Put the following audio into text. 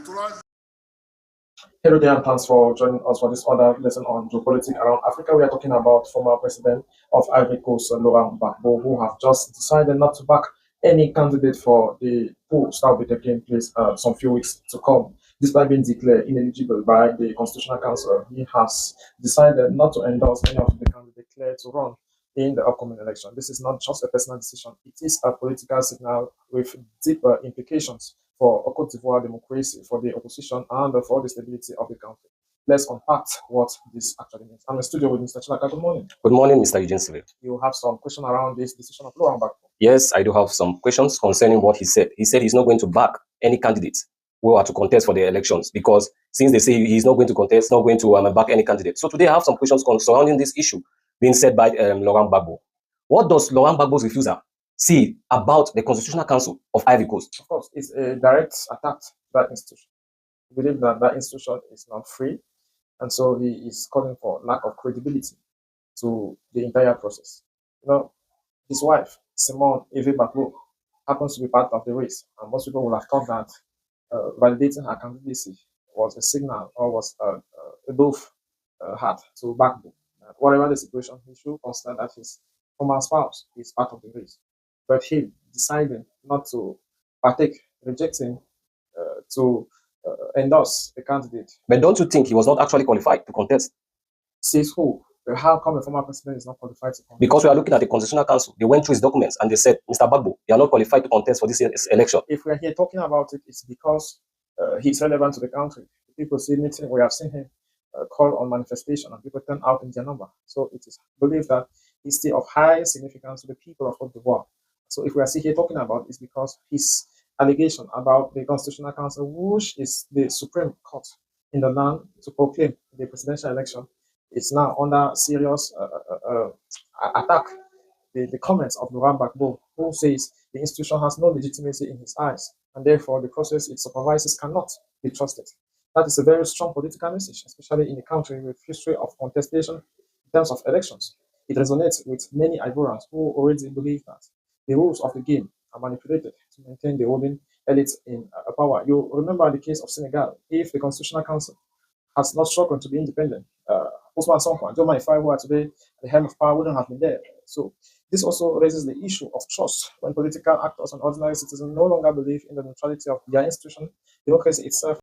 Hello there, and thanks for joining us for this other lesson on geopolitics around Africa. We are talking about former president of Ivory Coast, Laurent Gbagbo, who have just decided not to back any candidate for the polls that will be taking place some few weeks to come. Despite being declared ineligible by the Constitutional Council, he has decided not to endorse any of the candidates declared to run in the upcoming election. This is not just a personal decision, it is a political signal with deeper implications for Cote d'Ivoire democracy, for the opposition, and for the stability of the country. Let's unpack what this actually means. I'm in the studio with Mr. Chilaka. Good morning. Good morning, Mr. Eugene Civil. You have some question around this decision of Laurent Gbagbo. Yes, I do have some questions concerning what he said. He said he's not going to back any candidate who are to contest for the elections because since they say he's not going to contest, not going to back any candidate. So today I have some questions surrounding this issue being said by Laurent Gbagbo. What does Laurent Gbagbo's refusal say about the Constitutional Council of Ivory Coast? Of course, it's a direct attack to that institution. We believe that that institution is not free, and so he is calling for lack of credibility to the entire process. You know, his wife, Simone Eve Gbagbo, happens to be part of the race, and most people will have thought that validating her candidacy was a signal or was a dove hat to Gbagbo. Whatever the situation, he should consider that his former spouse is part of the race. But he deciding not to partake, rejecting to endorse a candidate. But don't you think he was not actually qualified to contest? Says who? How come a former president is not qualified to contest? Because we are looking at the Constitutional Council. They went through his documents and they said, Mr. Gbagbo, you are not qualified to contest for this year's election. If we are here talking about it, it's because he's relevant to the country. People see meeting, we have seen him call on manifestation and people turn out in their number. So it is believed that he's still of high significance to the people of Cote d'Ivoire. So if we are still here talking about it, it's because his allegation about the Constitutional Council, which is the Supreme Court in the land to proclaim the presidential election, is now under serious attack. The comments of Laurent Gbagbo, who says the institution has no legitimacy in his eyes, and therefore the process it supervises cannot be trusted. That is a very strong political message, especially in a country with history of contestation in terms of elections. It resonates with many Ivorians who already believe that the rules of the game are manipulated to maintain the ruling elite in power. You remember the case of Senegal. If the Constitutional Council has not struggled to be independent, Ousmane Sonko and Diomaye Faye, who are today at the helm of power, wouldn't have been there. So this also raises the issue of trust when political actors and ordinary citizens no longer believe in the neutrality of their institution, democracy itself.